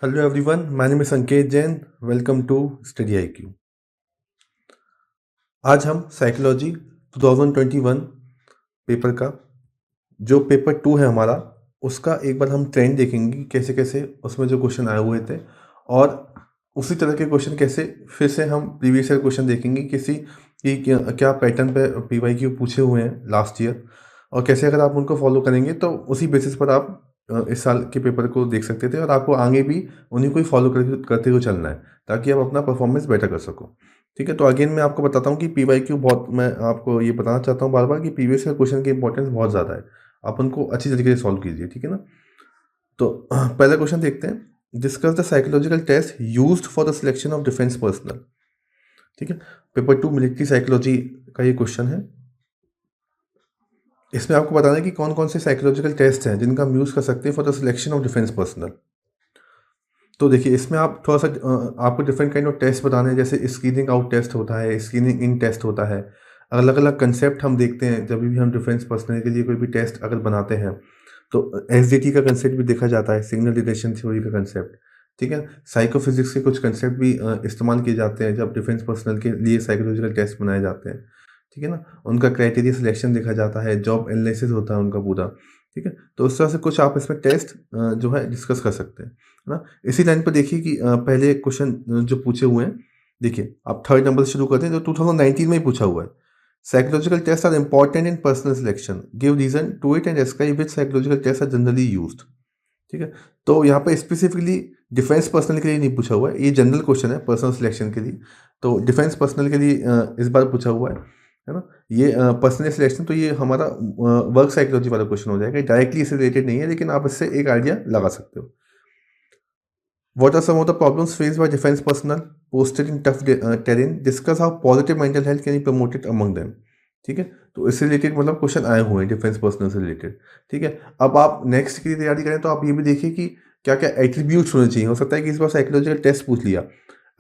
Hello everyone, my name is Sanket Jain. Welcome to Study IQ. आज हम psychology 2021 paper का जो paper 2 है हमारा उसका एक बार हम ट्रेंड देखेंगे कि कैसे कैसे उसमें जो क्वेश्चन आए हुए थे और उसी तरह के क्वेश्चन कैसे फिर से हम प्रीवियस ईयर क्वेश्चन देखेंगे किसी की क्या पैटर्न पे PYQ पूछे हुए हैं लास्ट ईयर और कैसे अगर आप उनको फॉलो करेंगे तो उसी बेसिस पर आप इस साल के पेपर को देख सकते थे और आपको आगे भी उन्हीं को ही फॉलो करते हुए चलना है ताकि आप अपना परफॉर्मेंस बेटर कर सको। ठीक है, तो अगेन मैं आपको बताता हूँ कि PYQ बहुत मैं आपको ये बताना चाहता हूँ बार बार कि प्रीवियस ईयर क्वेश्चन की इंपॉर्टेंस बहुत ज़्यादा है। आप उनको अच्छी तरीके से सॉल्व कीजिए, ठीक है ना। तो पहला क्वेश्चन देखते हैं। Discuss the psychological test used for the selection of defence personnel. ठीक है, पेपर 2 मिलिट्री साइकोलॉजी का ये क्वेश्चन है। इसमें आपको बताना है कि कौन कौन से साइकोलॉजिकल टेस्ट हैं जिनका हम यूज़ कर सकते हैं for the selection of defence personal. तो देखिए इसमें आप थोड़ा सा आपको डिफरेंट काइंड ऑफ टेस्ट बताने हैं, जैसे स्क्रीनिंग आउट टेस्ट होता है, स्क्रीनिंग इन टेस्ट होता है। अलग अलग कंसेप्ट हम देखते हैं जब भी हम डिफेंस पर्सनल के लिए कोई भी टेस्ट अगर बनाते हैं तो SDT का कंसेप्ट भी देखा जाता है, सिग्नल डिटेक्शन थ्योरी का कंसेप्ट। ठीक है, साइकोफिजिक्स के कुछ कंसेप्ट भी इस्तेमाल किए जाते हैं जब डिफेंस पर्सनल के लिए साइकोलॉजिकल टेस्ट बनाए जाते हैं। ठीक है ना, उनका क्राइटेरिया सिलेक्शन देखा जाता है, जॉब एनालिसिस होता है उनका पूरा। ठीक है, तो उस तरह से कुछ आप इसमें टेस्ट जो है डिस्कस कर सकते हैं, है ना। इसी लाइन पर देखिए कि पहले क्वेश्चन जो पूछे हुए हैं, देखिए आप थर्ड नंबर से शुरू करते हैं जो 2019 में ही पूछा हुआ है। Psychological test are important in personnel selection, give reason to it and describe which psychological test are generally used. ठीक है, तो यहाँ पर स्पेसिफिकली डिफेंस पर्सनल के लिए नहीं पूछा हुआ है, ये जनरल क्वेश्चन है पर्सनल सिलेक्शन के लिए। तो डिफेंस पर्सनल के लिए इस बार पूछा हुआ है ना। ये पर्सनल सिलेक्शन तो ये हमारा वर्क साइकोलॉजी वाला क्वेश्चन हो जाएगा, डायरेक्टली इससे रिलेटेड नहीं है लेकिन आप इससे एक आइडिया लगा सकते हो। What are some of the problems faced by defense personnel posted in tough terrain? Discuss how positive mental health can be promoted among them. ठीक है, तो इससे रिलेटेड मतलब क्वेश्चन आए हुए हैं डिफेंस पर्सनल से रिलेटेड। ठीक है, अब आप नेक्स्ट की तैयारी करें तो आप ये भी देखिए कि क्या क्या एट्रीब्यूट्स होने चाहिए। हो सकता है कि इस बार साइकोलॉजिकल टेस्ट पूछ लिया,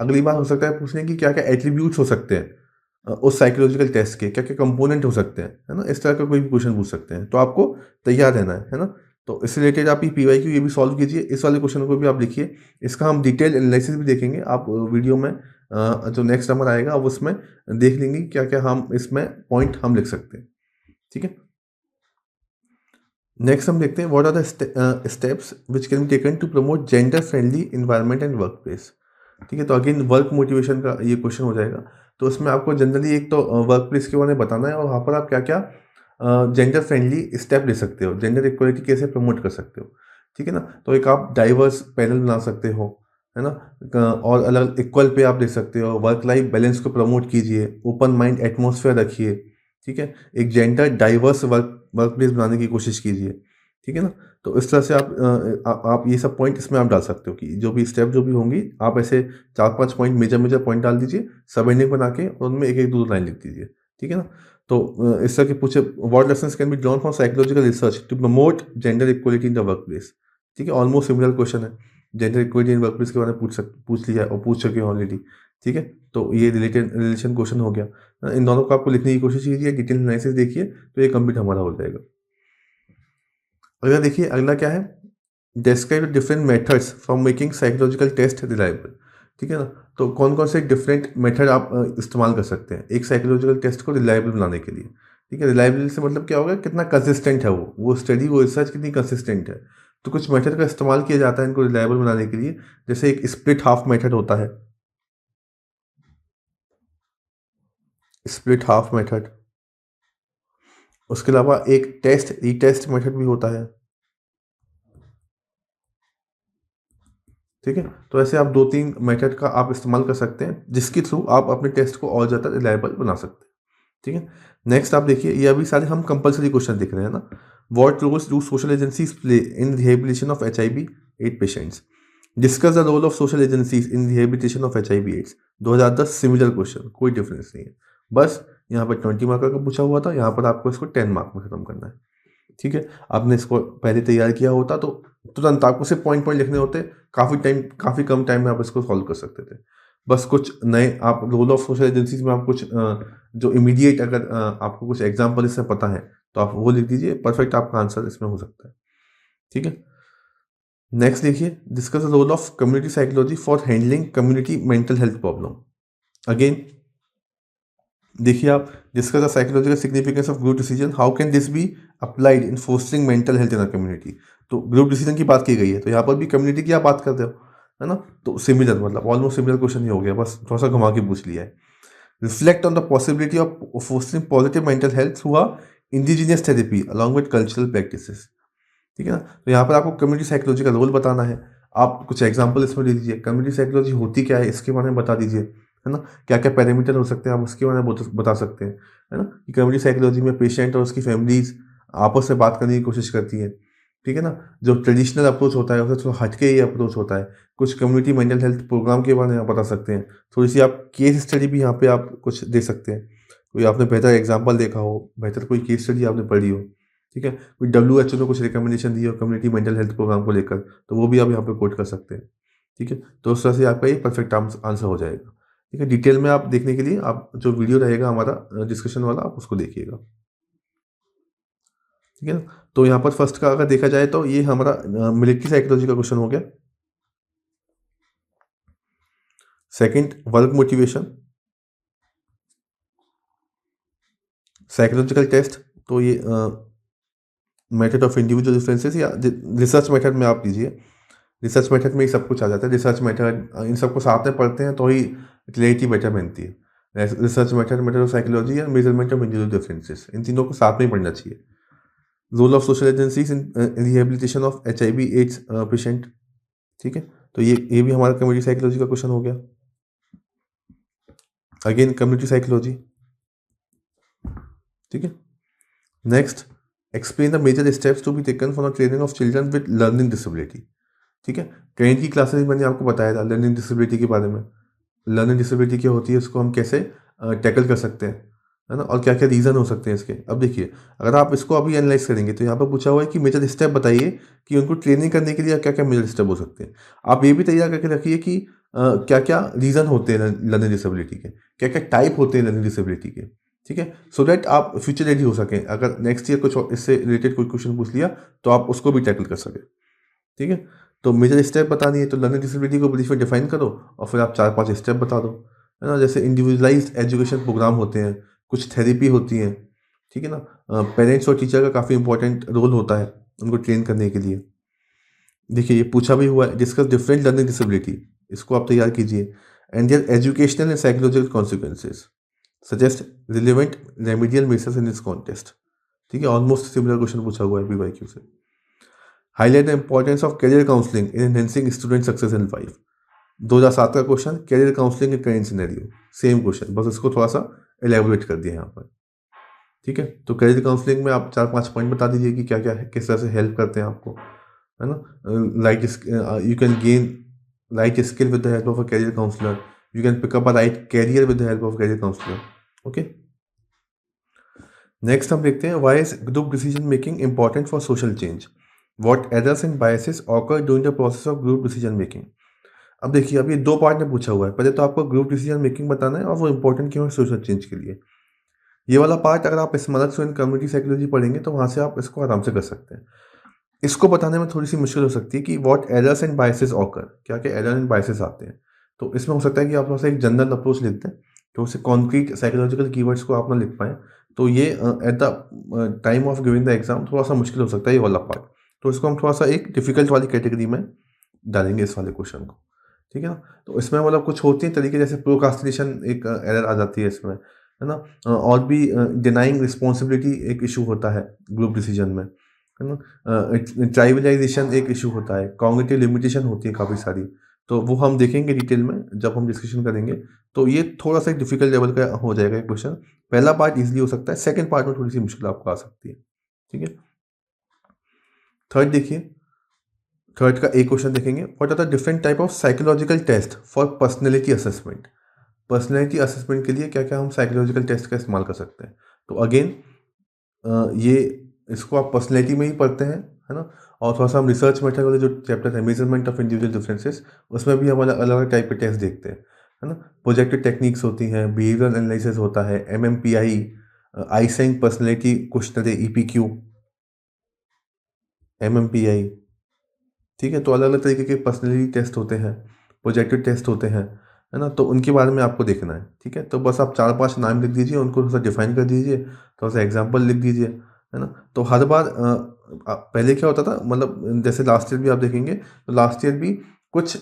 अगली बार हो सकता है पूछने की क्या क्या एट्रीब्यूट्स हो सकते हैं उस साइकोलॉजिकल टेस्ट के, क्या क्या कंपोनेंट हो सकते हैं, है ना। इस तरह का कोई भी क्वेश्चन पूछ सकते हैं, तो आपको तैयार रहना है ना। तो इससे रिलेटेड आप ये PYQ ये भी सॉल्व कीजिए, इस वाले क्वेश्चन को भी आप लिखिए। इसका हम डिटेल एनालिसिस भी देखेंगे, आप वीडियो में जो नेक्स्ट नंबर आएगा अब उसमें देख लेंगे क्या क्या हम इसमें पॉइंट हम लिख सकते हैं। ठीक है, नेक्स्ट हम देखते हैं what are the steps which can be taken to promote gender friendly environment and work place. ठीक है, तो अगेन वर्क मोटिवेशन का ये क्वेश्चन हो जाएगा। तो उसमें आपको जनरली एक तो वर्क प्लेस के बारे में बताना है और वहाँ पर आप क्या क्या जेंडर फ्रेंडली स्टेप ले सकते हो, जेंडर इक्वलिटी कैसे प्रमोट कर सकते हो। ठीक है ना, तो एक आप डाइवर्स पैनल बना सकते हो, है ना। और अलग इक्वल पे आप दे सकते हो, वर्क लाइफ बैलेंस को प्रमोट कीजिए, ओपन माइंड एटमोसफेयर रखिए। ठीक है, एक जेंडर डाइवर्स वर्क प्लेस बनाने की कोशिश कीजिए। ठीक है ना, तो इस तरह से आप ये सब पॉइंट इसमें आप डाल सकते हो कि जो भी स्टेप जो भी होंगी आप ऐसे 4-5 पॉइंट मेजर मेजर पॉइंट डाल दीजिए, सब एंडिंग बना के और उनमें एक एक दो लाइन लिख दीजिए। ठीक है ना, तो इस तरह के पूछे what lessons can be drawn from psychological research to promote gender equality in the work place. ठीक है, ऑलमोस्ट सिमिलर क्वेश्चन है, gender equality in work place के बारे में पूछ लिया और पूछ चुके हैं ऑलरेडी। ठीक है, तो ये रिलेशन क्वेश्चन हो गया। इन दोनों को आपको लिखने की कोशिश कीजिए, डिटेल एनालिसिस देखिए, तो ये कंप्लीट हमारा हो जाएगा। अगला देखिए, अगला क्या है, describe different methods for making psychological test reliable. ठीक है ना, तो कौन कौन से डिफरेंट मेथड आप इस्तेमाल कर सकते हैं एक साइकोलॉजिकल टेस्ट को रिलायबल बनाने के लिए। ठीक है, रिलायबल से मतलब क्या होगा, कितना कंसिस्टेंट है वो स्टडी वो रिसर्च कितनी कंसिस्टेंट है। तो कुछ मेथड का इस्तेमाल किया जाता है इनको रिलायबल बनाने के लिए, जैसे एक स्प्लिट हाफ मेथड होता है, स्प्लिट हाफ मेथड। उसके अलावा एक टेस्ट रीटेस्ट मेथड भी होता है। ठीक है, तो ऐसे आप 2-3 मेथड का आप इस्तेमाल कर सकते हैं जिसके थ्रू आप अपने टेस्ट को और ज़्यादा रिलायबल बना सकते हैं। ठीक है, नेक्स्ट आप देखिए, ये अभी सारे हम कंपलसरी क्वेश्चन देख रहे हैं ना। What roles do social agencies play in rehabilitation of HIV/AIDS patients. Discuss the role of social agencies in rehabilitation of HIV/AIDS। 2010 similar question, कोई डिफरेंस नहीं है, बस यहाँ पर 20 मार्क का पूछा हुआ था, यहाँ पर आपको इसको 10 मार्क में खत्म करना है। ठीक है, आपने इसको पहले तैयार किया होता तो तुरंत आपको सिर्फ पॉइंट पॉइंट लिखने होते, काफ़ी कम टाइम में आप इसको सॉल्व कर सकते थे। बस कुछ नए आप रोल ऑफ सोशल एजेंसीज में आप कुछ जो इमीडिएट अगर आपको कुछ एग्जाम्पल इससे पता है तो आप वो लिख दीजिए, परफेक्ट आपका आंसर इसमें हो सकता है। ठीक है, नेक्स्ट देखिए, discuss the role of community psychology for handling community mental health problem. Again देखिए आप, discuss the psychological significance of group decision, how can this be applied in fostering mental health in a community. तो group decision की बात की गई है, तो यहाँ पर भी कम्युनिटी की आप बात करते हो, है ना। तो सिमिलर, मतलब ऑलमोस्ट सिमिलर क्वेश्चन ही हो गया, बस थोड़ा सा घुमा के पूछ लिया है। Reflect on the possibility of fostering positive mental health through a indigenous therapy along with cultural practices. ठीक है ना। तो यहाँ पर आपको कम्युनिटी साइकोलॉजी का रोल बताना है। आप कुछ एग्जांपल इसमें दे दीजिए, कम्युनिटी साइकोलॉजी होती क्या है इसके बारे में बता दीजिए, है ना। क्या क्या पैरामीटर हो सकते हैं आप उसके बारे में बता सकते हैं, है ना। कि कम्युनिटी साइकोलॉजी में पेशेंट और उसकी फैमिलीज आपस में बात करने की कोशिश करती है। ठीक है ना। जो ट्रेडिशनल अप्रोच होता है उससे थोड़ा हटके ये अप्रोच होता है। कुछ कम्युनिटी मेंटल हेल्थ प्रोग्राम के बारे में आप बता सकते हैं। थोड़ी सी आप केस स्टडी भी यहाँ पे आप कुछ दे सकते हैं। कोई आपने बेहतर एग्जाम्पल देखा हो, बेहतर कोई केस स्टडी आपने पढ़ी हो। ठीक है। कोई WHO ने कुछ रिकमेंडेशन दी हो कम्युनिटी मेंटल हेल्थ प्रोग्राम को लेकर, तो वो भी आप यहाँ पे कोट कर सकते हैं। ठीक है। तो उस तरह से आपका ये परफेक्ट आंसर हो जाएगा। ठीक है। डिटेल में आप देखने के लिए आप जो वीडियो रहेगा हमारा डिस्कशन वाला, आप उसको देखिएगा। ठीक है ना। तो यहाँ पर फर्स्ट का अगर देखा जाए तो ये हमारा मिलिट्री साइकोलॉजी का क्वेश्चन हो गया। Second, work motivation, psychological test. तो ये मेथड ऑफ इंडिविजुअल डिफरेंसेस या रिसर्च मेथड में आप लीजिए। रिसर्च मेथड में ही सब कुछ आ जाता है। रिसर्च मेथड इन सबको साथ में पढ़ते हैं तो ही क्लियरिटी बेटर बनती है। Research method, method of psychology या मेजरमेंट ऑफ इंडिविजुअल डिफरेंसेस, इन तीनों को साथ में ही पढ़ना चाहिए। Role of social agencies in rehabilitation of HIV AIDS patient. ठीक है। तो ये भी हमारा कम्युनिटी साइकोलॉजी का क्वेश्चन हो गया। Again community psychology. ठीक है। Next, explain the major steps to be taken for the training of children with learning disability. ठीक है। कहीं की क्लासेस में मैंने आपको बताया था लर्निंग डिसेबिलिटी के बारे में। लर्निंग डिसेबिलिटी क्या होती है, उसको हम कैसे टैकल कर सकते हैं, है ना, और क्या क्या रीज़न हो सकते हैं इसके। अब देखिए, अगर आप इसको अभी एनालाइज करेंगे तो यहाँ पर पूछा हुआ है कि मेजर स्टेप बताइए कि उनको ट्रेनिंग करने के लिए क्या क्या मेजर स्टेप हो सकते हैं। आप ये भी तैयार करके रखिए कि क्या क्या रीज़न होते हैं लर्निंग डिसेबिलिटी के, क्या क्या टाइप होते हैं लर्निंग डिसेबिलिटी के। ठीक है। सो दैट आप फ्यूचर रेडी हो सकें, अगर नेक्स्ट ईयर कुछ इससे रिलेटेड कोई क्वेश्चन पूछ लिया तो आप उसको भी टैकल कर सकें। ठीक है। तो मेजर स्टेप बतानी है तो लर्निंग डिसेबिलिटी को ब्रीफ में डिफाइन करो और फिर आप 4-5 स्टेप बता दो, है ना। जैसे इंडिविजुअलाइज्ड एजुकेशन प्रोग्राम होते हैं, कुछ थेरेपी होती है। ठीक है ना। पेरेंट्स और टीचर का काफ़ी इंपॉर्टेंट रोल होता है उनको ट्रेन करने के लिए। देखिए ये पूछा भी हुआ है, डिस्कस डिफरेंट लर्निंग डिसेबिलिटी, इसको आप तैयार कीजिए। And there educational and psychological consequences, suggest relevant remedial measures in this contest. ठीक है। ऑलमोस्ट सिमिलर क्वेश्चन पूछा हुआ है PYQ से। Highlight the importance of career counselling in enhancing student success in life. 2007 का क्वेश्चन, करियर काउंसलिंग इन current scenario, same question, बस इसको थोड़ा सा एलेबोरेट कर दिया यहाँ पर। ठीक है। तो करियर काउंसलिंग में आप 4-5 पॉइंट बता दीजिए कि क्या क्या है, किस तरह से हेल्प करते हैं आपको, है ना। Like you can gain right skill with the help of a career counsellor, you can pick up a right career with the help of career counsellor. Okay. Next हम देखते हैं, why is group decision making important for social change, what errors and biases occur during the process of group decision making. अब देखिए, अब ये 2 part में पूछा हुआ है। पहले तो आपको ग्रुप डिसीजन मेकिंग बताना है और वो इंपॉर्टेंट क्यों है सोशल चेंज के लिए। ये वाला पार्ट अगर आप स्मरक एंड कम्युनिटी साइकोलॉजी पढ़ेंगे तो वहाँ से आप इसको आराम से कर सकते हैं। इसको बताने में थोड़ी सी मुश्किल हो सकती है कि what errors and biases occur, क्या क्या एरर एंड बायसेस आते हैं। तो इसमें हो सकता है कि आप थोड़ा सा एक जनरल अप्रोच लिख दें, तो उससे कॉन्क्रीट साइकोलॉजिकल कीवर्ड्स को आप ना लिख पाएँ। तो ये at the time of giving the exam थोड़ा सा मुश्किल हो सकता है ये वाला पार्ट। तो इसको हम थोड़ा सा एक डिफिकल्ट वाली कैटेगरी में डालेंगे इस वाले क्वेश्चन को। ठीक है ना। तो इसमें मतलब कुछ होती हैं तरीके, जैसे प्रोक्रास्टिनेशन एक एरर आ जाती है इसमें, है ना। और भी डिनाइंग रिस्पॉन्सिबिलिटी एक इशू होता है ग्रुप डिसीजन में, है ना। ट्राइबलाइजेशन एक इशू होता है, कॉग्निटिव लिमिटेशन होती है काफ़ी सारी। तो वो हम देखेंगे डिटेल में जब हम डिस्कशन करेंगे। तो ये थोड़ा सा डिफिकल्ट लेवल का हो जाएगा ये क्वेश्चन। पहला पार्ट ईजिली हो सकता है, सेकंड पार्ट में थोड़ी सी मुश्किल आपको आ सकती है। ठीक है। थर्ड देखिए, थर्ड का एक क्वेश्चन देखेंगे, what are the different type of psychological test for personality assessment. Personality assessment के लिए क्या क्या हम साइकोलॉजिकल टेस्ट का इस्तेमाल कर सकते हैं। तो अगेन ये इसको आप पर्सनैलिटी में ही पढ़ते हैं, है ना। और थोड़ा सा हम रिसर्च मेथड वाले जो चैप्टर है, मेजरमेंट ऑफ इंडिविजुअल डिफरेंसेस, उसमें भी हम अलग अलग टाइप के टेस्ट देखते हैं, है ना। प्रोजेक्टिव टेक्निक्स होती हैं, बिहेवियरल एनालिसिस होता है, MMPI, Eysenck personality questionnaire, EPQ, MMPI। ठीक है। तो अलग अलग तरीके के पर्सनैलिटी टेस्ट होते हैं, प्रोजेक्टिव टेस्ट होते हैं, है ना। तो उनके बारे में आपको देखना है, ठीक है। तो बस आप 4-5 नाम लिख दीजिए, उनको थोड़ा सा डिफाइन कर दीजिए, थोड़ा सा एग्जाम्पल लिख दीजिए, है ना। तो हर बार पहले क्या होता था, मतलब जैसे लास्ट ईयर भी आप देखेंगे तो लास्ट ईयर भी कुछ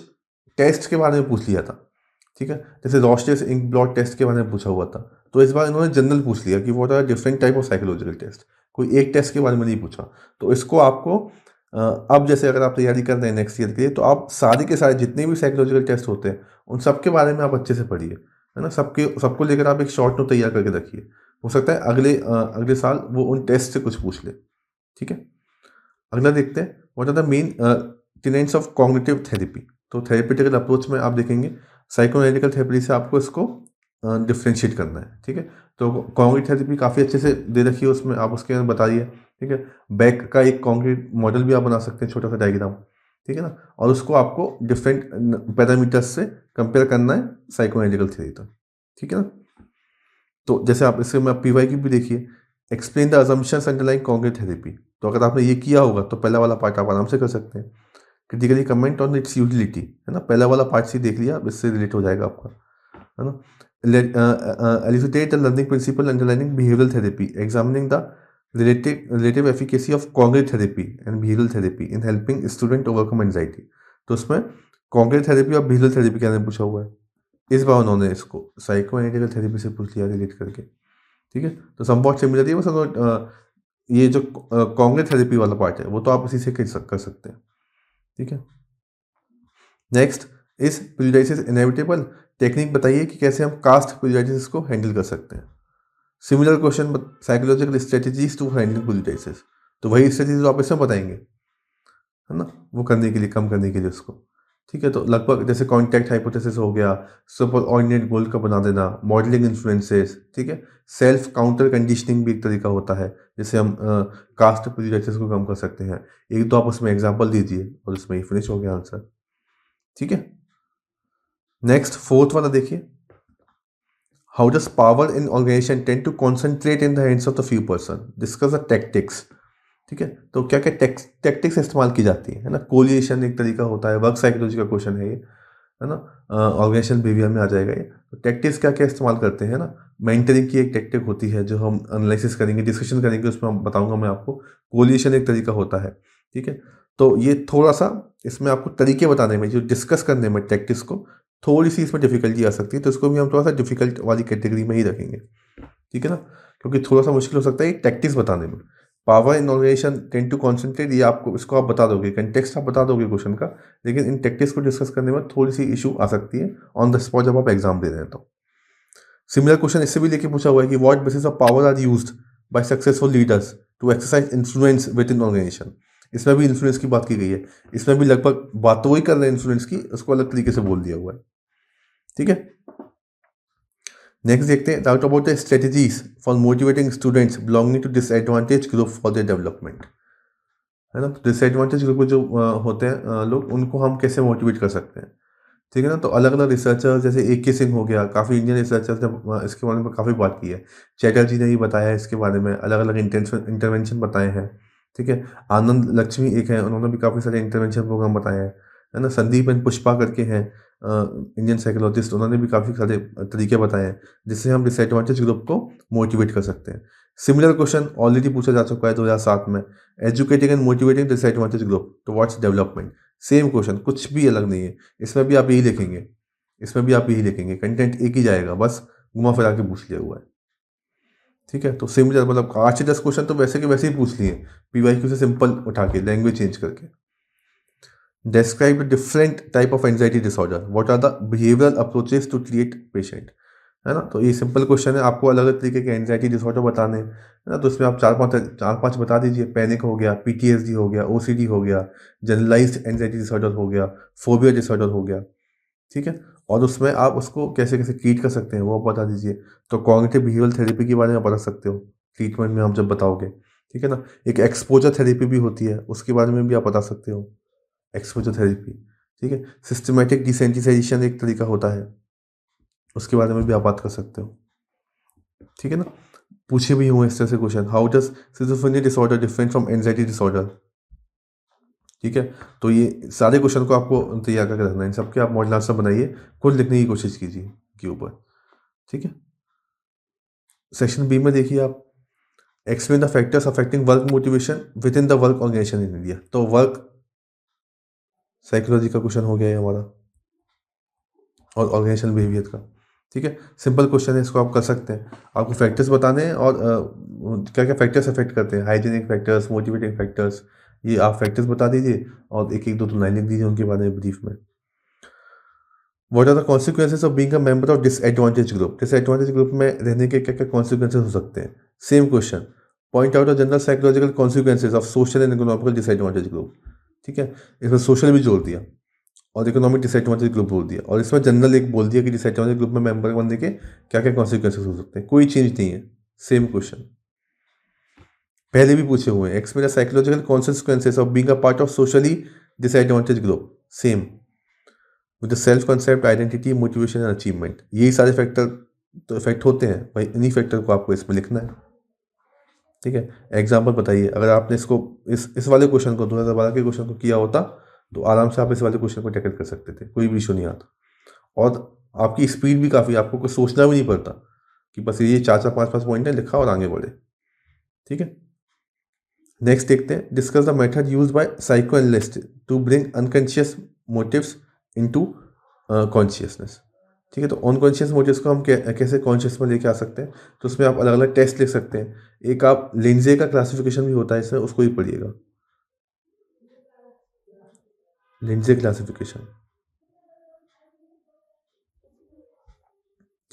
टेस्ट के बारे में पूछ लिया था, ठीक है। जैसे रॉस्टेस इंक ब्लॉट टेस्ट के बारे में पूछा हुआ था, तो इस बार इन्होंने जनरल पूछ लिया कि what are different type of psychological test. कोई एक टेस्ट के बारे में नहीं पूछा। तो इसको आपको अब जैसे अगर आप तैयारी कर रहे हैं नेक्स्ट ईयर के लिए, तो आप सारे के सारे जितने भी साइकोलॉजिकल टेस्ट होते हैं उन सब के बारे में आप अच्छे से पढ़िए, है ना। सबको लेकर आप एक शॉर्ट नोट तैयार करके रखिए। हो सकता है अगले साल वो उन टेस्ट से कुछ पूछ ले, ठीक है। अगला देखते हैं, what are the main tenets of cognitive therapy. तो थेरेपेटिकल अप्रोच में आप देखेंगे साइकोएनालिटिकल थेरेपी से आपको इसको डिफ्रेंशिएट करना है, ठीक है। तो कॉग्निटिव थेरेपी काफ़ी अच्छे से दे रखी है उसमें, आप उसके अंदर बताइए, ठीक है। बैक का एक कॉन्क्रीट मॉडल भी आप बना सकते हैं, छोटा सा डायग्राम, ठीक है ना। और उसको आपको डिफरेंट पैरामीटर्स से कंपेयर करना है साइकोएनालिटिकल थ्योरी तक, ठीक है ना। तो जैसे आप इससे में पी वाई की भी देखिए, explain the assumptions underlying cognitive therapy. तो अगर आपने ये किया होगा तो पहला वाला पार्ट आप आराम से कर सकते हैं। Critically comment on it's utility, है ना। पहला वाला पार्ट से देख लिया, अब इससे रिलेट हो जाएगा आपका, है ना। Elucidate the learning principle underlining behavioural therapy, examining the relative efficacy of cognitive therapy and behavioural therapy in helping student overcome anxiety. तो उसमें कॉग्निटिव थेरेपी और बिहेवियरल थेरेपी के बारे में पूछा हुआ है। इस बार उन्होंने इसको साइको एनालिटिकल थेरेपी से पूछ लिया रिलेट करके, ठीक है। तो समवॉट सिमिलर है, बस ये जो कॉग्निटिव थेरेपी वाला पार्ट है वो तो आप इसी से कर सकते हैं, ठीक है। Next is prejudice inevitable. Technique बताइए कि कैसे हम कास्ट प्रेजुडिस को हैंडल कर सकते हैं। Similar question, psychological strategies to handle prejudice. तो वही स्ट्रेटजीज आप इसमें बताएंगे, है ना, वो करने के लिए, कम करने के लिए उसको, ठीक है। तो लगभग जैसे कॉन्टैक्ट हाइपोथेसिस हो गया, सुपर ऑर्डिनेट गोल का बना देना, मॉडलिंग इन्फ्लुएंसेस, ठीक है। सेल्फ काउंटर कंडीशनिंग भी एक तरीका होता है, जिससे हम कास्ट प्रेजुडिस को कम कर सकते हैं। एक तो आप उसमें एग्जाम्पल दीजिए और उसमें ही फिनिश हो गया आंसर, ठीक है। नेक्स्ट फोर्थ वाला देखिए, how does power in organisation tend to concentrate in the hands of the few person, discuss the tactics, ठीक है। तो क्या क्या टैक्टिक्स इस्तेमाल की जाती है ना। कोलिएशन एक तरीका होता है, वर्क साइकोलॉजी का क्वेश्चन है ये, है ना। ऑर्गेनाइजेशन बिहेवियर में आ जाएगा ये। तो टैक्टिक्स क्या क्या इस्तेमाल करते हैं ना। मेंटरिंग की एक टैक्टिक होती है जो हम एनालिसिस करेंगे, डिस्कशन करेंगे, उसमें हम बताऊंगा मैं आपको। कोलिएशन एक तरीका होता है, ठीक है। तो ये थोड़ा सा इसमें आपको तरीके बताने में, जो डिस्कस करने में टैक्टिक्स को, थोड़ी सी इसमें डिफिकल्टी आ सकती है, तो इसको भी हम थोड़ा सा डिफिकल्ट वाली कैटेगरी में ही रखेंगे, ठीक है ना। क्योंकि थोड़ा सा मुश्किल हो सकता है टैक्टिक्स बताने में। Power in organisation tend to concentrate, ये आपको इसको आप बता दोगे, कंटेक्स्ट आप बता दोगे क्वेश्चन का, लेकिन इन टैक्टिक्स को डिस्कस करने में थोड़ी सी इशू आ सकती है ऑन द स्पॉट जब आप एग्जाम दे रहे हैं तो। सिमिलर क्वेश्चन इससे भी लेके पूछा हुआ है कि what basis of power are used by successful leaders to exercise influence within organisation. इसमें भी इन्फ्लुएंस की बात की गई है, इसमें भी लगभग बात तो वही कर रहे हैं इन्फ्लुएंस की, उसको अलग तरीके से बोल दिया हुआ है, ठीक है। नेक्स्ट देखते हैं, doubt about the strategies for motivating students belonging to disadvantage group for their development, है ना। तो डिसएडवांटेज ग्रुप जो होते हैं लोग, उनको हम कैसे मोटिवेट कर सकते हैं, ठीक है ना। तो अलग अलग रिसर्चर्स जैसे AK सिंह हो गया, काफ़ी इंडियन रिसर्चर्स ने इसके बारे में काफ़ी बात की है। चैटर्जी ने भी बताया है इसके बारे में, अलग अलग इंटरवेंशन बताए हैं, ठीक है। आनंद लक्ष्मी एक है, उन्होंने भी काफ़ी सारे इंटरवेंशन प्रोग्राम बताए हैं, है ना। संदीप एंड पुष्पा करके हैं इंडियन साइकोलॉजिस्ट, उन्होंने भी काफ़ी सारे तरीके बताए हैं जिससे हम डिसएडवांटेज ग्रुप को मोटिवेट कर सकते हैं। सिमिलर क्वेश्चन ऑलरेडी पूछा जा चुका है 2007 में, educating and motivating disadvantage group towards development. Same question, कुछ भी अलग नहीं है, इसमें भी आप यही लिखेंगे, इसमें भी आप यही लिखेंगे, कंटेंट एक ही जाएगा, बस घुमा फिरा के पूछ लिया हुआ है, ठीक है। तो सिमिलर मतलब 8 से 10 क्वेश्चन तो वैसे के वैसे ही पूछ लिए, PYQ से सिंपल उठा के, लैंग्वेज चेंज करके। Describe the different type of anxiety disorder, what are the behavioural approaches to treat patient, है ना। तो ये सिंपल क्वेश्चन है, आपको अलग अलग तरीके के एंजाइटी डिसऑर्डर बताने हैं, है ना। तो इसमें आप चार पांच बता दीजिए। पैनिक हो गया, PTSD हो गया, OCD हो गया, जनरलाइज्ड एंजाइटी डिसऑर्डर हो गया, फोबिया डिसऑर्डर हो गया, ठीक है। और उसमें आप उसको कैसे कैसे ट्रीट कर सकते हैं वो आप बता दीजिए। तो कॉग्निटिव बिहेवियरल थेरेपी के बारे में बता सकते हो ट्रीटमेंट में आप जब बताओगे, ठीक है ना। एक एक्सपोजर थेरेपी भी होती है, उसके बारे में भी आप बता सकते हो, एक्सपोजर थेरेपी, ठीक है। सिस्टमेटिक डिसेंसिटाइजेशन एक तरीका होता है, उसके बारे में भी आप बात कर सकते हो, ठीक है ना। पूछे भी हुए इस तरह से question, how does schizophrenia disorder different from anxiety disorder, ठीक है। तो ये सारे क्वेश्चन को आपको तैयार करके रखना है, इन सबके आप मॉडल आंसर बनाइए, खुद लिखने की कोशिश कीजिए के ऊपर। ठीक है। सेक्शन बी में देखिए आप, explain the factors affecting work motivation within the work organisation in India. तो वर्क साइकोलॉजी का क्वेश्चन हो गया है हमारा, और ऑर्गेनाइजेशन बिहेवियर का। ठीक है, सिंपल क्वेश्चन है, इसको आप कर सकते हैं। आपको फैक्टर्स बताने हैं और क्या क्या फैक्टर्स अफेक्ट करते हैं, हाइजीनिक फैक्टर्स, मोटिवेटिंग फैक्टर्स, ये आप फैक्टर्स बता दीजिए और एक एक दो दो लाइन लिख दीजिए उनके बारे में ब्रीफ में। What are the consequences of being a member of disadvantage group. Disadvantage group में रहने के क्या क्या कॉन्सिक्वेंसेज हो सकते हैं। Same question, point out the general psychological consequences of social and economical disadvantage group. ठीक है, इसमें सोशल भी जोड़ दिया और इकोनॉमिक डिसएडवांटेज ग्रुप बोल दिया, और इसमें जनरल एक बोल दिया कि डिसएडवांटेज ग्रुप में मेंबर बनने के क्या क्या कॉन्सिक्वेंसेज हो सकते हैं। कोई चेंज नहीं है, सेम क्वेश्चन पहले भी पूछे हुए हैं। Explain the psychological consequences of being a part of socially disadvantage group, same with the self concept, identity, motivation and achievement. यही सारे फैक्टर तो इफेक्ट होते हैं भाई, इन्हीं फैक्टर को आपको इसमें लिखना है। ठीक है, एग्जाम्पल बताइए, अगर आपने इसको इस वाले क्वेश्चन को 2012 के क्वेश्चन को किया होता तो आराम से आप इस वाले क्वेश्चन को टैकल कर सकते थे, कोई भी इशू नहीं आता। और आपकी स्पीड भी काफ़ी, आपको कुछ सोचना भी नहीं पड़ता कि बस ये चार चार पाँच पाँच पॉइंट है, लिखा और आगे बढ़े। ठीक है, नेक्स्ट देखते हैं, discuss the method use by psychoanalyst to bring unconscious motives into consciousness. ठीक है, तो अनकॉन्शियस मोटिव्स को हम कैसे कॉन्शियस में लेके आ सकते हैं, तो उसमें आप अलग अलग टेस्ट लिख सकते हैं। एक आप लिंजे का क्लासिफिकेशन भी होता है इसमें, उसको ही पढ़िएगा, लिंजे क्लासिफिकेशन।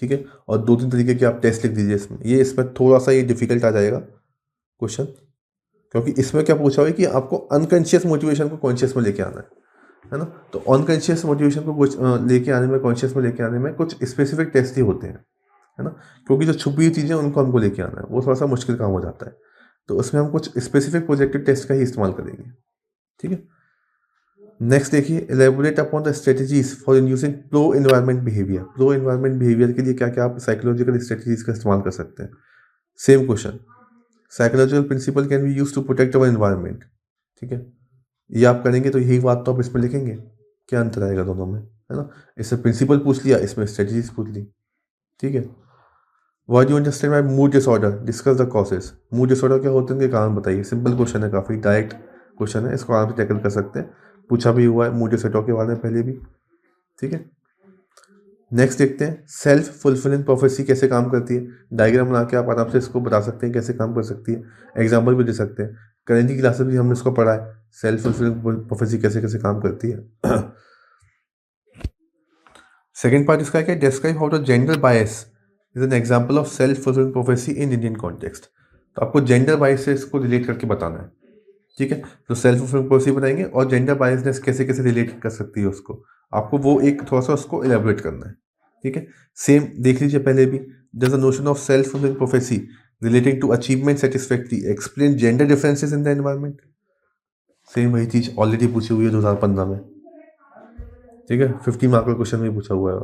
ठीक है, और दो तीन तरीके के आप टेस्ट लिख दीजिए इसमें। ये इसमें थोड़ा सा ये डिफिकल्ट आ जाएगा क्वेश्चन, क्योंकि इसमें क्या पूछा हुआ है कि आपको अनकॉन्शियस मोटिवेशन को कॉन्शियस में लेके आना है ना। तो अनकॉन्शियस मोटिवेशन को कुछ लेके आने में, कॉन्शियस में लेके आने में कुछ स्पेसिफिक टेस्ट ही होते हैं, है ना। क्योंकि जो छुपी हुई चीज़ें उनको हमको लेके आना है, वो थोड़ा सा मुश्किल काम हो जाता है। तो उसमें हम कुछ स्पेसिफिक प्रोजेक्टिव टेस्ट का ही इस्तेमाल करेंगे। ठीक है, नेक्स्ट देखिए, elaborate upon the strategies for inducing pro environment behaviour. Pro environment behaviour के लिए क्या क्या आप साइकोलॉजिकल स्ट्रेटजीज का इस्तेमाल कर सकते हैं। Same question, psychological principle can be use to protect our environment. ठीक है, ये आप करेंगे तो यही बात तो आप इसमें लिखेंगे, क्या अंतर आएगा दोनों में, है ना। इससे प्रिंसिपल पूछ लिया, इसमें स्ट्रेटजीज पूछ ली। ठीक है, what you understand bye mood disorder, discuss the causes. Mood disorder क्या होते हैं, उनके कारण बताइए। सिंपल क्वेश्चन है, काफ़ी डायरेक्ट क्वेश्चन है, इसको आराम से टैकल कर सकते हैं, पूछा भी हुआ है मूड डिसऑर्डर के बारे में पहले भी। ठीक है, नेक्स्ट देखते हैं, सेल्फ फुलफिलिंग प्रोफेसी कैसे काम करती है। डायग्राम बना के आप आराम से इसको बता सकते हैं कैसे काम कर सकती है, एग्जाम्पल भी दे सकते हैं। करेंट की क्लासेस भी हमने इसको पढ़ा है, सेल्फ फुलफिलिंग प्रोफेसी कैसे कैसे काम करती है। सेकेंड पार्ट इसका क्या, describe how the gender bias is an example of self fulfilling prophecy in Indian context. तो आपको जेंडर बायस से इसको रिलेट करके बताना है। ठीक है, तो सेल्फ फुलफिलिंग प्रोफेसी बनाएंगे और जेंडर बायसनेस कैसे कैसे रिलेट कर सकती है उसको, आपको वो एक थोड़ा सा उसको एलेबोरेट करना है। ठीक है, सेम देख लीजिए पहले भी, there's a notion of self-fulfilling prophecy relating to achievement satisfactory, explain gender differences in the environment। Same वही चीज ऑलरेडी पूछी हुई है 2015 में। ठीक है, 50 मार्क का क्वेश्चन में पूछा हुआ है।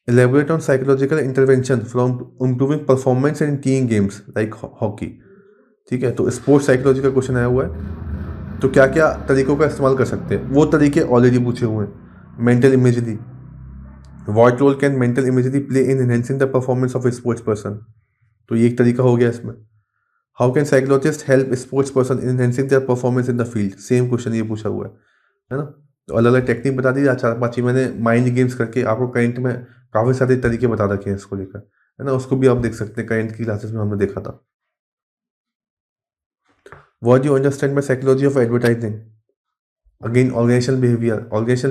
elaborate on psychological intervention from improving performance in team games like hockey। ठीक है, तो स्पोर्ट्स साइकोलॉजी का क्वेश्चन आया हुआ है, तो क्या क्या तरीकों का इस्तेमाल कर सकते हैं, वो तरीके ऑलरेडी पूछे हुए हैं। Mental imagery, what role can mental imagery play in enhancing the performance of a sports person। तो ये एक तरीका हो गया इसमें। How can psychologist help sports person in enhancing their performance in the field. Same question ये पूछा हुआ है ना। तो अलग अलग टेक्निक बता दी, चार पाँच ही मैंने माइंड गेम्स करके आपको करेंट में काफ़ी सारे तरीके बता रखे हैं इसको लेकर, है ना। उसको भी आप देख सकते हैं, करेंट की क्लासेस में हमने देखा था। What you understand by psychology of advertising, again organisational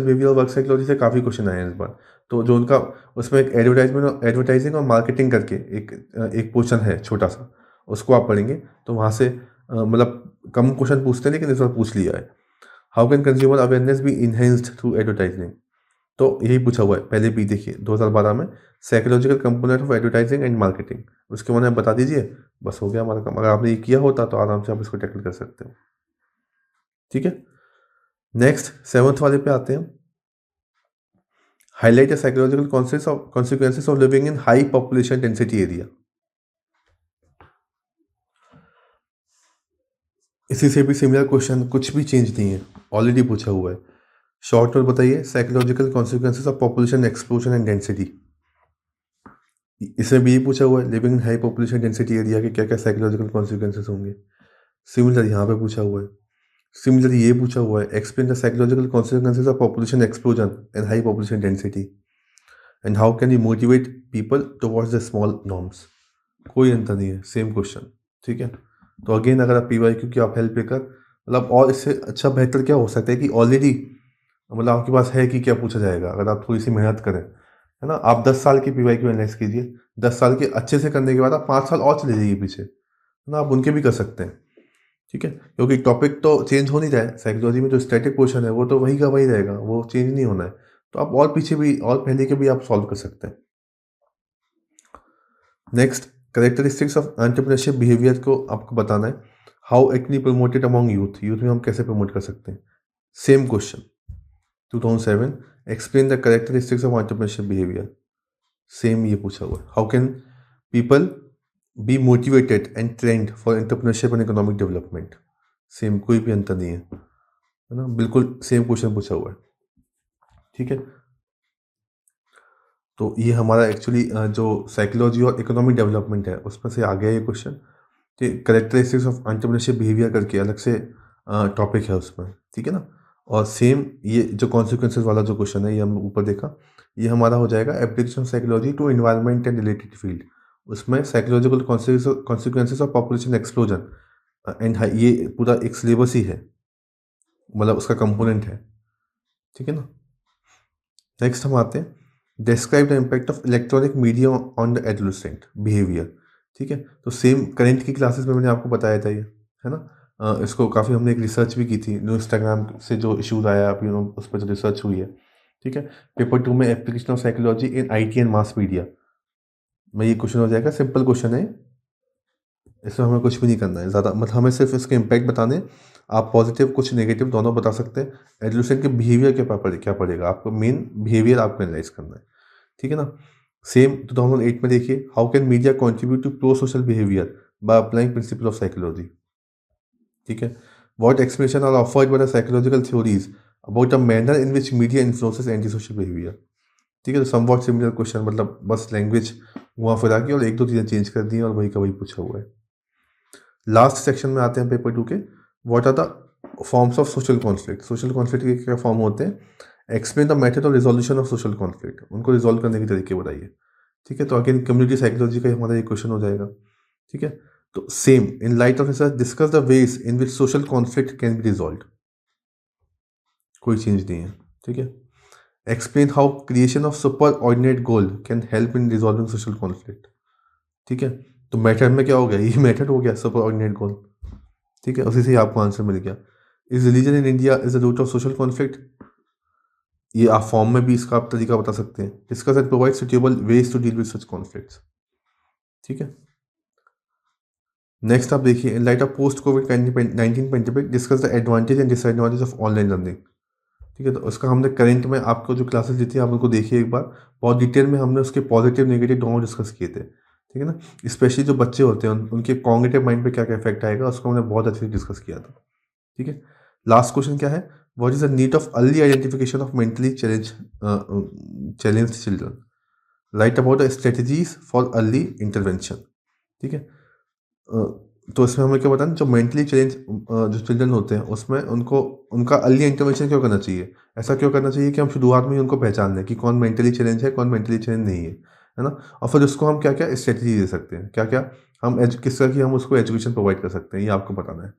behaviour work psychology से काफ़ी क्वेश्चन आए हैं इस बार। तो जो उनका उसमें एक एडवर्टाइजिंग और मार्केटिंग करके एक पोर्शन है छोटा सा, उसको आप पढ़ेंगे तो वहाँ से मतलब कम क्वेश्चन पूछते हैं, लेकिन इस बार पूछ लिया है। How can consumer awareness be enhanced through advertising. तो यही पूछा हुआ है पहले भी, देखिए 2012 में, psychological component of advertising and marketing, उसके मैंने बता दीजिए, बस हो गया हमारा काम। अगर आपने ये किया होता तो आराम से आप इसको टैकल कर सकते हो। ठीक है, नेक्स्ट 7th वाले पे आते हैं। Highlight the psychological consequences of living in high population density area. इसी से भी सिमिलर क्वेश्चन, कुछ भी चेंज नहीं है, ऑलरेडी पूछा हुआ है। शॉर्ट और बताइए, psychological consequences of population explosion and density. इसमें भी ये पूछा हुआ है, living in high population density area के क्या क्या साइकोलॉजिकल कॉन्सिक्वेंसेस होंगे। सिमिलर यहाँ पे पूछा हुआ है। सिमिलरली ये पूछा हुआ है, explain the psychological consequences of population explosion and high population density and how can you motivate people towards the small norms. कोई अंतर नहीं है, सेम क्वेश्चन। ठीक है, तो अगेन अगर आप PYQ की आप हेल्प लेकर, मतलब और इससे अच्छा बेहतर क्या हो सकता है कि ऑलरेडी मतलब आपके पास है कि क्या पूछा जाएगा, अगर आप थोड़ी सी मेहनत करें, है ना। आप 10 साल की PYQ एनालाइज कीजिए, 10 साल के अच्छे से करने के बाद आप 5 साल और चले जाइए पीछे, है ना, आप उनके भी कर सकते हैं। ठीक है, क्योंकि टॉपिक तो चेंज हो नहीं रहा है, साइकोलॉजी में जो स्टैटिक पोर्शन है वो तो वही का वही रहेगा, वो चेंज नहीं होना है। तो आप और पीछे भी और पहले के भी आप सॉल्व कर सकते हैं। Next, characteristics of entrepreneurship behaviour को आपको बताना है। How it be promoted among youth, youth में हम कैसे प्रमोट कर सकते हैं। Same question 2007, explain the characteristics of entrepreneurship behaviour. Same ये पूछा हुआ है, how can people be motivated and trend for entrepreneurship and economic development. Same, कोई भी अंतर नहीं है ना, बिल्कुल सेम क्वेश्चन पूछा हुआ है। ठीक है, तो ये हमारा एक्चुअली जो साइकोलॉजी और इकोनॉमिक डेवलपमेंट है उसमें से आ गया ये क्वेश्चन कि करेक्टरिस्टिक्स ऑफ एंटरप्रेन्योरशिप बिहेवियर करके अलग से टॉपिक है उसमें। ठीक है ना, और सेम ये जो कॉन्सिक्वेंसेज वाला जो क्वेश्चन है ये हम ऊपर देखा, ये हमारा हो जाएगा application psychology to environment and related field. उसमें psychological consequences of population explosion and ये पूरा एक सिलेबस ही है, मतलब उसका कंपोनेंट है। ठीक है ना, नेक्स्ट हम आते हैं, describe the impact of electronic media on the adolescent behaviour. ठीक है, तो सेम करेंट की क्लासेस में मैंने आपको बताया था ये, है ना। इसको काफ़ी हमने एक रिसर्च भी की थी, न्यू इंस्टाग्राम से जो इशूज आया अभी उस पर जो रिसर्च हुई है। ठीक है, पेपर 2 में application of psychology in IT and mass media में ये क्वेश्चन हो जाएगा। सिंपल क्वेश्चन है, इसमें हमें कुछ भी नहीं करना है ज़्यादा, मतलब हमें सिर्फ इसके इम्पैक्ट बताने। आप पॉजिटिव कुछ नेगेटिव दोनों बता सकते हैं। एडोलेसेंट के बिहेवियर क्या पड़ेगा, आपको मेन बिहेवियर आपको एनालाइज करना है। ठीक है ना, सेम 2008 में देखिए, how can media contribute to pro social behaviour by applying principle of psychology. ठीक है, what explanation are offered by the psychological theories about the manner in which media influences anti social behaviour. ठीक है, तो somewhat similar question, मतलब बस language घुमा फिरा के और एक दो चीज़ें चेंज कर दी हैं और वही का वही पूछा हुआ है। लास्ट सेक्शन में आते हैं पेपर 2 के, what are the forms of social conflict. Social conflict के क्या फॉर्म होते हैं, explain the method of resolution of social conflict, उनको रिजोल्व करने के तरीके बताइए। ठीक है, तो अगेन कम्युनिटी साइकोलॉजी का हमारा ये क्वेश्चन हो जाएगा। ठीक है, तो same, in light of research discuss the ways in which social conflict can be resolve. कोई चेंज नहीं है। ठीक है, explain how creation of super ordinate goal can help in resolving social conflict. ठीक है, तो मेथड में क्या हो गया, ये मेथड हो गया सुपर ऑर्डिनेट गोल। ठीक है, उसी से ही आपको आंसर मिल गया। Is religion in India is the root of social conflict, ये आप फॉर्म में भी इसका आप तरीका बता सकते हैं। Discuss and provide suitable ways to deal with such conflicts. ठीक है, नेक्स्ट आप देखिए, इन लाइट ऑफ पोस्ट कोविड-19 pandemic discuss the advantage and disadvantage of online learning. ठीक है, तो उसका हमने करंट में आपको जो क्लासेस दी थी आप उनको देखिए एक बार, बहुत डिटेल में हमने उसके पॉजिटिव नेगेटिव दोनों डिस्कस किए थे। ठीक है ना, स्पेशली जो बच्चे होते हैं उनके कॉग्निटिव माइंड पे क्या क्या इफेक्ट आएगा उसको हमने बहुत अच्छे से डिस्कस किया था। ठीक है, लास्ट क्वेश्चन क्या है, what is the need of early identification of mentally challenged children, right about the strategies for early intervention. ठीक है, तो इसमें हमें क्या बताना, जो मेंटली चैलेंज जो चिल्ड्रन होते हैं उसमें उनको उनका अर्ली इंटरवेंशन क्यों करना चाहिए, ऐसा क्यों करना चाहिए कि हम शुरुआत में ही उनको पहचान लें कि कौन मेंटली चैलेंज है कौन मेंटली चैलेंज नहीं है ना। और फिर उसको हम क्या क्या स्ट्रेटजी दे सकते हैं, क्या क्या हम किस तरह की हम उसको एजुकेशन प्रोवाइड कर सकते हैं, ये आपको बताना है।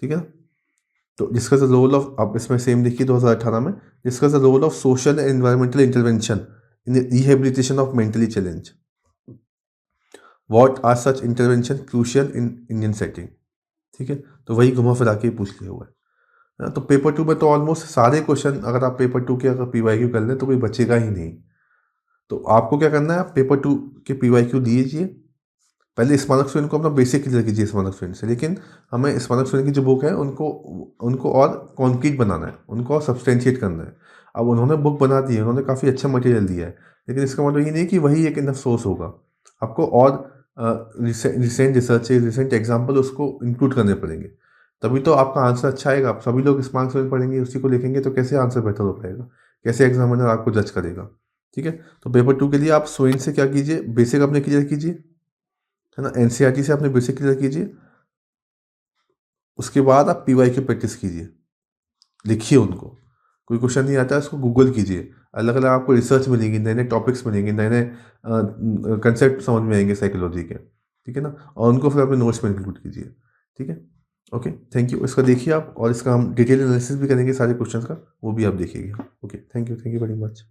ठीक है ना, तो डिस्कस द रोल ऑफ, आप इसमें सेम देखिए 2018 में, discuss the role of social and environmental intervention in rehabilitation of mentally challenge, what are such intervention crucial in Indian setting. ठीक है, तो वही घुमा फिरा के पूछ लिया हुआ है। तो पेपर 2 में तो ऑलमोस्ट सारे क्वेश्चन अगर आप पेपर 2 के अगर PYQ कर लें तो कोई बचेगा ही नहीं। तो आपको क्या करना है, आप पेपर 2 के PYQ दीजिए, पहले स्मारक स्टूडेंट को अपना बेसिक क्लियर कीजिए स्मारक स्टूडेंट से, लेकिन हमें स्मारक स्टूडेंट की जो बुक है उनको उनको और कॉन्क्रीट बनाना है, उनको और सब्सटेंशिएट करना है। अब उन्होंने बुक बना दी है, उन्होंने काफ़ी अच्छा मटेरियल दिया है, लेकिन इसका मतलब ये नहीं कि वही एक इनफ सोर्स होगा, आपको और रिसेंट रिसर्च रिसेंट एग्जाम्पल उसको इंक्लूड करने पड़ेंगे। तभी तो आपका आंसर अच्छा आएगा। आप सभी लोग इस मार्क्स में पढ़ेंगे, उसी को लिखेंगे, तो कैसे आंसर बेहतर हो पाएगा, कैसे एग्जामिनर आपको जज करेगा। ठीक है, तो पेपर 2 के लिए आप स्वयं से क्या कीजिए, बेसिक अपने क्लियर कीजिए, है ना, एनसीईआरटी से अपने बेसिक क्लियर कीजिए। उसके बाद आप पीवाई की प्रैक्टिस कीजिए, लिखिए उनको। कोई क्वेश्चन नहीं आता है उसको गूगल कीजिए, अलग अलग आपको रिसर्च मिलेंगी, नए नए टॉपिक्स मिलेंगे, नए नए कंसेप्ट समझ में आएंगे साइकोलॉजी के। ठीक है ना, और उनको फिर अपने नोट्स में इंक्लूड कीजिए। ठीक है, ओके, थैंक यू। इसका देखिए आप, और इसका हम डिटेल एनालिसिस भी करेंगे सारे क्वेश्चंस का, वो भी आप देखिएगा। Okay, thank you very much.